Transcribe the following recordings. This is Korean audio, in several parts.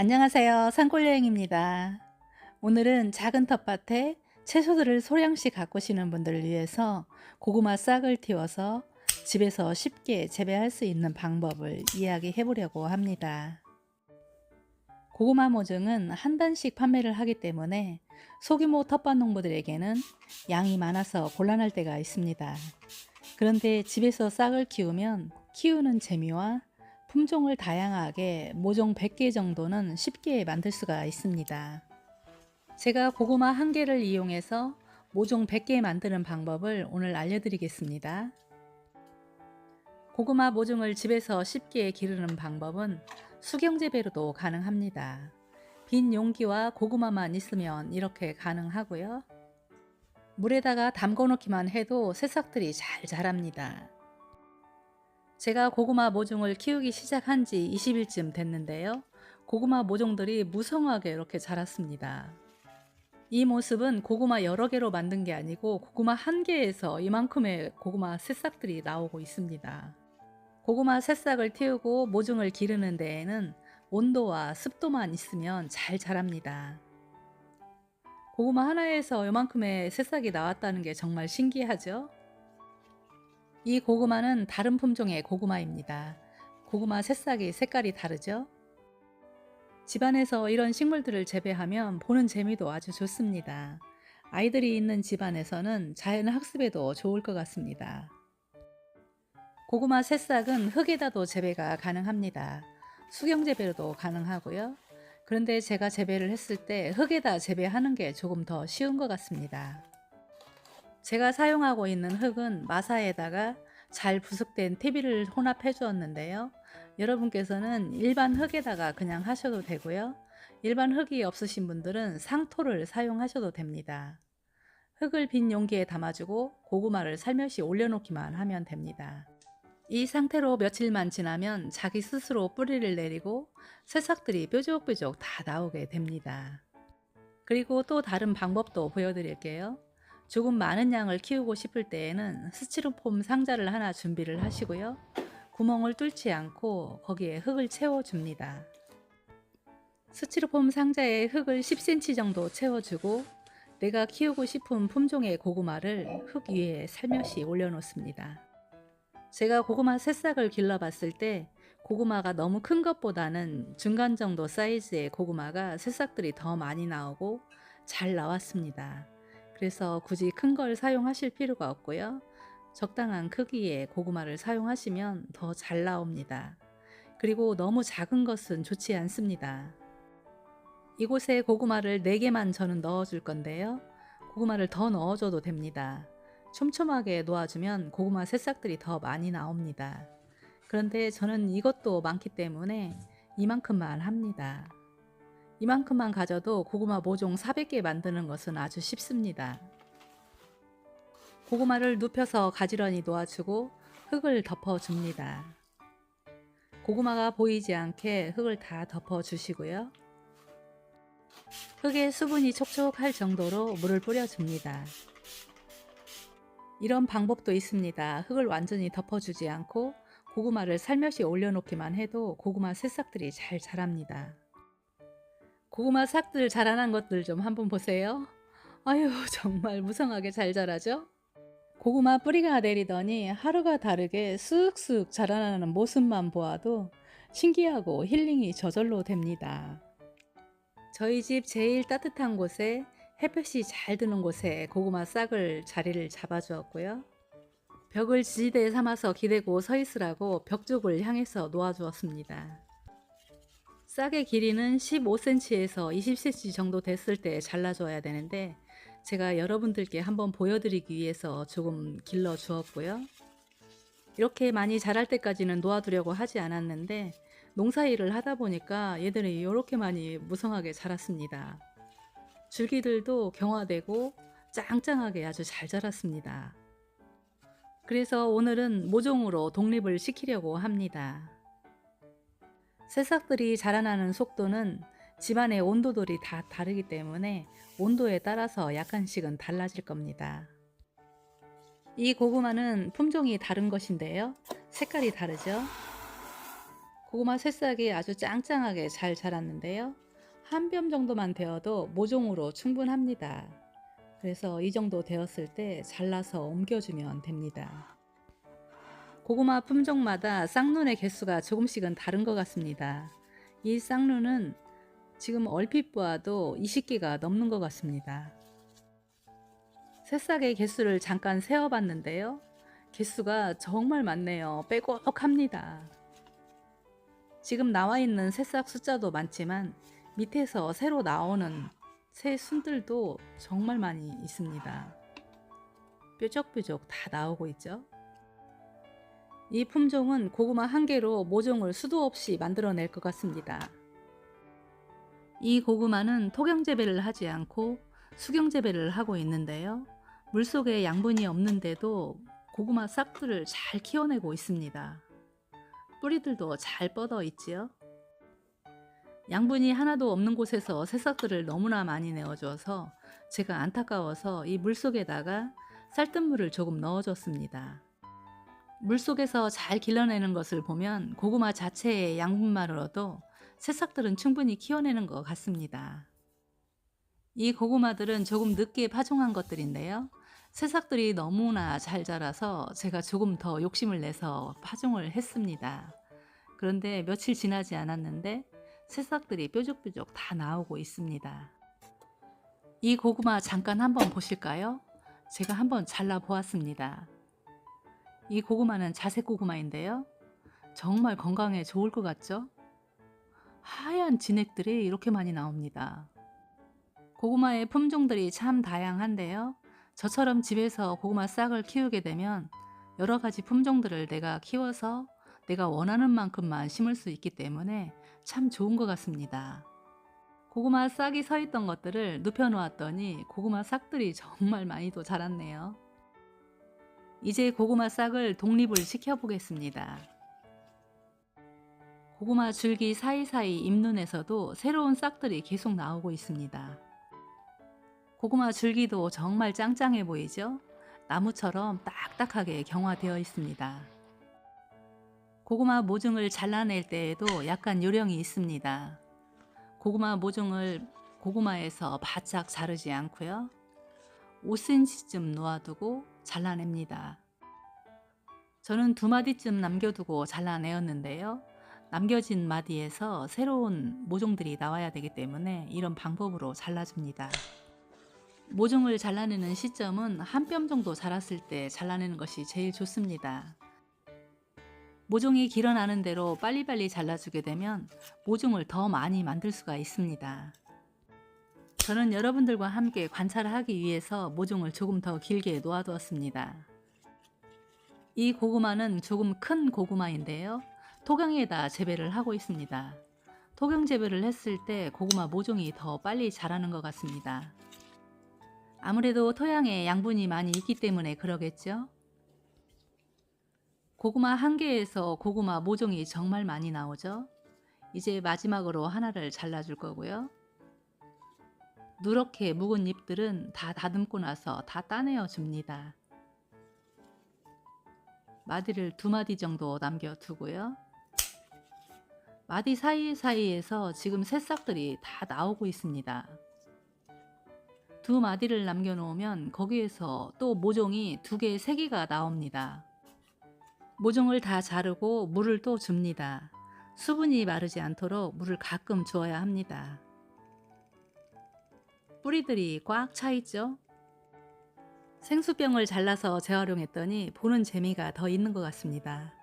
안녕하세요. 산골여행입니다. 오늘은 작은 텃밭에 채소들을 소량씩 가꾸시는 분들을 위해서 고구마 싹을 틔워서 집에서 쉽게 재배할 수 있는 방법을 이야기해 보려고 합니다. 고구마 모종은 한 단씩 판매를 하기 때문에 소규모 텃밭 농부들에게는 양이 많아서 곤란할 때가 있습니다. 그런데 집에서 싹을 키우면 키우는 재미와 품종을 다양하게 모종 100개 정도는 쉽게 만들 수가 있습니다. 제가 고구마 한 개를 이용해서 모종 100개 만드는 방법을 오늘 알려드리겠습니다. 고구마 모종을 집에서 쉽게 기르는 방법은 수경재배로도 가능합니다. 빈 용기와 고구마만 있으면 이렇게 가능하고요. 물에다가 담궈 놓기만 해도 새싹들이 잘 자랍니다. 제가 고구마 모종을 키우기 시작한 지 20일쯤 됐는데요. 고구마 모종들이 무성하게 이렇게 자랐습니다. 이 모습은 고구마 여러 개로 만든 게 아니고 고구마 한 개에서 이만큼의 고구마 새싹들이 나오고 있습니다. 고구마 새싹을 틔우고 모종을 기르는 데에는 온도와 습도만 있으면 잘 자랍니다. 고구마 하나에서 이만큼의 새싹이 나왔다는 게 정말 신기하죠? 이 고구마는 다른 품종의 고구마입니다. 고구마 새싹이 색깔이 다르죠? 집안에서 이런 식물들을 재배하면 보는 재미도 아주 좋습니다. 아이들이 있는 집안에서는 자연 학습에도 좋을 것 같습니다. 고구마 새싹은 흙에다도 재배가 가능합니다. 수경 재배로도 가능하고요. 그런데 제가 재배를 했을 때 흙에다 재배하는 게 조금 더 쉬운 것 같습니다. 제가 사용하고 있는 흙은 마사에다가 잘 부숙된 퇴비를 혼합해 주었는데요. 여러분께서는 일반 흙에다가 그냥 하셔도 되고요. 일반 흙이 없으신 분들은 상토를 사용하셔도 됩니다. 흙을 빈 용기에 담아주고 고구마를 살며시 올려놓기만 하면 됩니다. 이 상태로 며칠만 지나면 자기 스스로 뿌리를 내리고 새싹들이 뾰족뾰족 다 나오게 됩니다. 그리고 또 다른 방법도 보여드릴게요. 조금 많은 양을 키우고 싶을 때에는 스티로폼 상자를 하나 준비를 하시고요. 구멍을 뚫지 않고 거기에 흙을 채워줍니다. 스티로폼 상자에 흙을 10cm 정도 채워주고 내가 키우고 싶은 품종의 고구마를 흙 위에 살며시 올려놓습니다. 제가 고구마 새싹을 길러봤을 때 고구마가 너무 큰 것보다는 중간 정도 사이즈의 고구마가 새싹들이 더 많이 나오고 잘 나왔습니다. 그래서 굳이 큰 걸 사용하실 필요가 없고요. 적당한 크기의 고구마를 사용하시면 더 잘 나옵니다. 그리고 너무 작은 것은 좋지 않습니다. 이곳에 고구마를 4개만 저는 넣어줄 건데요. 고구마를 더 넣어줘도 됩니다. 촘촘하게 놓아주면 고구마 새싹들이 더 많이 나옵니다. 그런데 저는 이것도 많기 때문에 이만큼만 합니다. 이만큼만 가져도 고구마 모종 400개 만드는 것은 아주 쉽습니다. 고구마를 눕혀서 가지런히 놓아주고 흙을 덮어줍니다. 고구마가 보이지 않게 흙을 다 덮어주시고요. 흙에 수분이 촉촉할 정도로 물을 뿌려줍니다. 이런 방법도 있습니다. 흙을 완전히 덮어주지 않고 고구마를 살며시 올려놓기만 해도 고구마 새싹들이 잘 자랍니다. 고구마 싹들 자라난 것들 좀 한번 보세요. 아유, 정말 무성하게 잘 자라죠? 고구마 뿌리가 내리더니 하루가 다르게 쑥쑥 자라나는 모습만 보아도 신기하고 힐링이 저절로 됩니다. 저희 집 제일 따뜻한 곳에 햇볕이 잘 드는 곳에 고구마 싹을 자리를 잡아 주었고요. 벽을 지지대 삼아서 기대고 서 있으라고 벽 쪽을 향해서 놓아 주었습니다. 싹의 길이는 15cm에서 20cm 정도 됐을 때 잘라줘야 되는데 제가 여러분들께 한번 보여드리기 위해서 조금 길러 주었고요. 이렇게 많이 자랄 때까지는 놓아두려고 하지 않았는데 농사일을 하다 보니까 얘들이 이렇게 많이 무성하게 자랐습니다. 줄기들도 경화되고 짱짱하게 아주 잘 자랐습니다. 그래서 오늘은 모종으로 독립을 시키려고 합니다. 새싹들이 자라나는 속도는 집안의 온도들이 다 다르기 때문에 온도에 따라서 약간씩은 달라질 겁니다. 이 고구마는 품종이 다른 것인데요. 색깔이 다르죠? 고구마 새싹이 아주 짱짱하게 잘 자랐는데요. 한 뼘 정도만 되어도 모종으로 충분합니다. 그래서 이 정도 되었을 때 잘라서 옮겨주면 됩니다. 고구마 품종마다 쌍눈의 개수가 조금씩은 다른 것 같습니다. 이 쌍눈은 지금 얼핏 보아도 20개가 넘는 것 같습니다. 새싹의 개수를 잠깐 세어봤는데요. 개수가 정말 많네요. 빼곡합니다. 지금 나와 있는 새싹 숫자도 많지만 밑에서 새로 나오는 새 순들도 정말 많이 있습니다. 뾰족뾰족 다 나오고 있죠. 이 품종은 고구마 한 개로 모종을 수도 없이 만들어낼 것 같습니다. 이 고구마는 토경 재배를 하지 않고 수경 재배를 하고 있는데요. 물속에 양분이 없는데도 고구마 싹들을 잘 키워내고 있습니다. 뿌리들도 잘 뻗어 있지요. 양분이 하나도 없는 곳에서 새싹들을 너무나 많이 내어줘서 제가 안타까워서 이 물속에다가 쌀뜨물을 조금 넣어줬습니다. 물속에서 잘 길러내는 것을 보면 고구마 자체의 양분만으로도 새싹들은 충분히 키워내는 것 같습니다. 이 고구마들은 조금 늦게 파종한 것들인데요. 새싹들이 너무나 잘 자라서 제가 조금 더 욕심을 내서 파종을 했습니다. 그런데 며칠 지나지 않았는데 새싹들이 뾰족뾰족 다 나오고 있습니다. 이 고구마 잠깐 한번 보실까요? 제가 한번 잘라 보았습니다. 이 고구마는 자색 고구마인데요. 정말 건강에 좋을 것 같죠? 하얀 진액들이 이렇게 많이 나옵니다. 고구마의 품종들이 참 다양한데요. 저처럼 집에서 고구마 싹을 키우게 되면 여러 가지 품종들을 내가 키워서 내가 원하는 만큼만 심을 수 있기 때문에 참 좋은 것 같습니다. 고구마 싹이 서 있던 것들을 눕혀 놓았더니 고구마 싹들이 정말 많이도 자랐네요. 이제 고구마 싹을 독립을 시켜 보겠습니다. 고구마 줄기 사이사이 잎눈에서도 새로운 싹들이 계속 나오고 있습니다. 고구마 줄기도 정말 짱짱해 보이죠? 나무처럼 딱딱하게 경화되어 있습니다. 고구마 모종을 잘라낼 때에도 약간 요령이 있습니다. 고구마 모종을 고구마에서 바짝 자르지 않고요. 5cm쯤 놓아두고 잘라냅니다. 저는 2마디쯤 남겨두고 잘라내었는데요. 남겨진 마디에서 새로운 모종들이 나와야 되기 때문에 이런 방법으로 잘라줍니다. 모종을 잘라내는 시점은 한 뼘 정도 자랐을 때 잘라내는 것이 제일 좋습니다. 모종이 길어나는 대로 빨리빨리 잘라주게 되면 모종을 더 많이 만들 수가 있습니다. 저는 여러분들과 함께 관찰을 하기 위해서 모종을 조금 더 길게 놓아두었습니다. 이 고구마는 조금 큰 고구마인데요. 토경에다 재배를 하고 있습니다. 토경 재배를 했을 때 고구마 모종이 더 빨리 자라는 것 같습니다. 아무래도 토양에 양분이 많이 있기 때문에 그러겠죠? 고구마 한 개에서 고구마 모종이 정말 많이 나오죠? 이제 마지막으로 하나를 잘라줄 거고요. 누렇게 묵은 잎들은 다 다듬고 나서 다 따내어 줍니다. 마디를 2마디 정도 남겨두고요. 마디 사이사이에서 지금 새싹들이 다 나오고 있습니다. 2마디를 남겨놓으면 거기에서 또 모종이 2개, 3개가 나옵니다. 모종을 다 자르고 물을 또 줍니다. 수분이 마르지 않도록 물을 가끔 주어야 합니다. 뿌리들이 꽉 차 있죠? 생수병을 잘라서 재활용했더니 보는 재미가 더 있는 것 같습니다.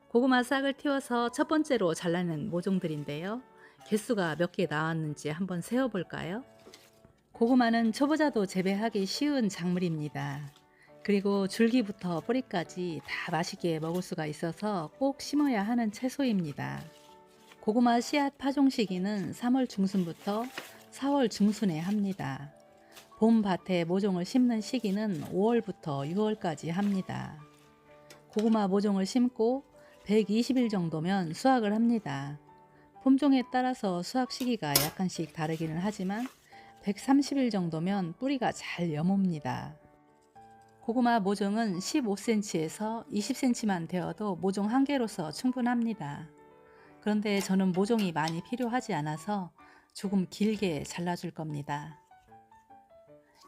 고구마 싹을 틔워서 첫 번째로 잘라낸 모종들인데요. 개수가 몇 개 나왔는지 한번 세어볼까요? 고구마는 초보자도 재배하기 쉬운 작물입니다. 그리고 줄기부터 뿌리까지 다 맛있게 먹을 수가 있어서 꼭 심어야 하는 채소입니다. 고구마 씨앗 파종 시기는 3월 중순부터 4월 중순에 합니다. 봄밭에 모종을 심는 시기는 5월부터 6월까지 합니다. 고구마 모종을 심고 120일 정도면 수확을 합니다. 품종에 따라서 수확 시기가 약간씩 다르기는 하지만 130일 정도면 뿌리가 잘 여뭅니다. 고구마 모종은 15cm에서 20cm만 되어도 모종 한 개로서 충분합니다. 그런데 저는 모종이 많이 필요하지 않아서 조금 길게 잘라줄 겁니다.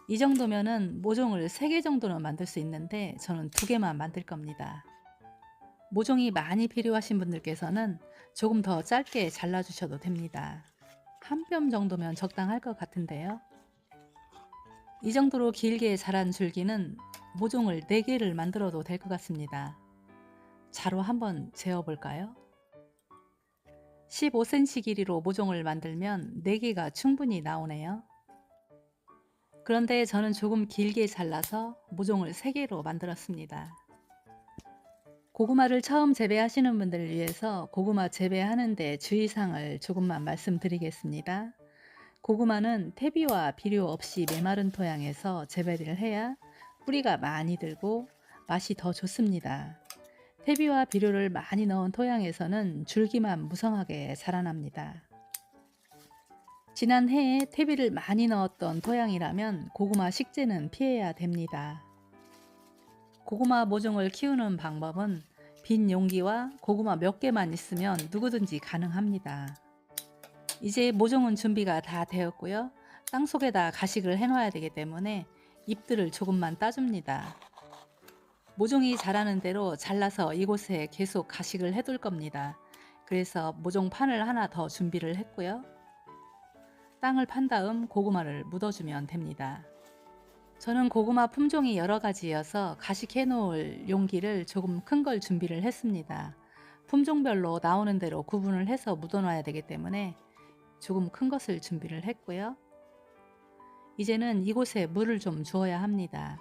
이 정도면은 모종을 3개 정도는 만들 수 있는데 저는 2개만 만들 겁니다. 모종이 많이 필요하신 분들께서는 조금 더 짧게 잘라주셔도 됩니다. 한 뼘 정도면 적당할 것 같은데요. 이 정도로 길게 자란 줄기는 모종을 4개를 만들어도 될 것 같습니다. 자로 한번 재어볼까요? 15cm 길이로 모종을 만들면 4개가 충분히 나오네요. 그런데 저는 조금 길게 잘라서 모종을 3개로 만들었습니다. 고구마를 처음 재배하시는 분들을 위해서 고구마 재배하는데 주의사항을 조금만 말씀드리겠습니다. 고구마는 퇴비와 비료 없이 메마른 토양에서 재배를 해야 뿌리가 많이 들고 맛이 더 좋습니다. 퇴비와 비료를 많이 넣은 토양에서는 줄기만 무성하게 자라납니다. 지난 해에 퇴비를 많이 넣었던 토양이라면 고구마 식재는 피해야 됩니다. 고구마 모종을 키우는 방법은 빈 용기와 고구마 몇 개만 있으면 누구든지 가능합니다. 이제 모종은 준비가 다 되었고요. 땅 속에다 가식을 해놔야 되기 때문에 잎들을 조금만 따줍니다. 모종이 자라는 대로 잘라서 이곳에 계속 가식을 해둘 겁니다. 그래서 모종판을 하나 더 준비를 했고요. 땅을 판 다음 고구마를 묻어주면 됩니다. 저는 고구마 품종이 여러 가지여서 가식해 놓을 용기를 조금 큰 걸 준비를 했습니다. 품종별로 나오는 대로 구분을 해서 묻어놔야 되기 때문에 조금 큰 것을 준비를 했고요. 이제는 이곳에 물을 좀 주어야 합니다.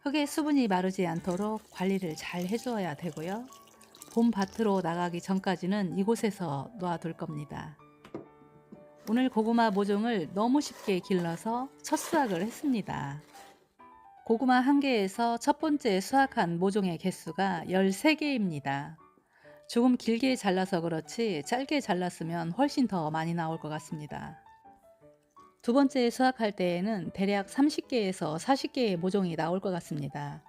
흙의 수분이 마르지 않도록 관리를 잘 해주어야 되고요. 봄밭으로 나가기 전까지는 이곳에서 놔둘 겁니다. 오늘 고구마 모종을 너무 쉽게 길러서 첫 수확을 했습니다. 고구마 한 개에서 첫 번째 수확한 모종의 개수가 13개입니다. 조금 길게 잘라서 그렇지 짧게 잘랐으면 훨씬 더 많이 나올 것 같습니다. 두 번째 수확할 때에는 대략 30개에서 40개의 모종이 나올 것 같습니다.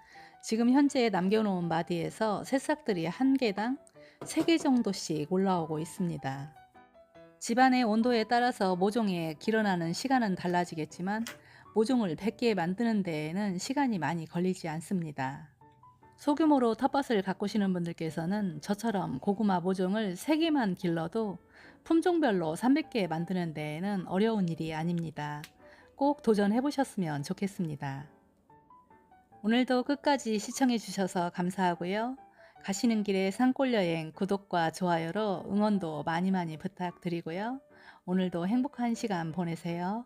지금 현재 남겨놓은 마디에서 새싹들이 한 개당 3개 정도씩 올라오고 있습니다. 집안의 온도에 따라서 모종에 길어나는 시간은 달라지겠지만 모종을 100개 만드는 데에는 시간이 많이 걸리지 않습니다. 소규모로 텃밭을 가꾸시는 분들께서는 저처럼 고구마 모종을 3개만 길러도 품종별로 300개 만드는 데에는 어려운 일이 아닙니다. 꼭 도전해 보셨으면 좋겠습니다. 오늘도 끝까지 시청해 주셔서 감사하고요. 가시는 길에 산골여행 구독과 좋아요로 응원도 많이 부탁드리고요. 오늘도 행복한 시간 보내세요.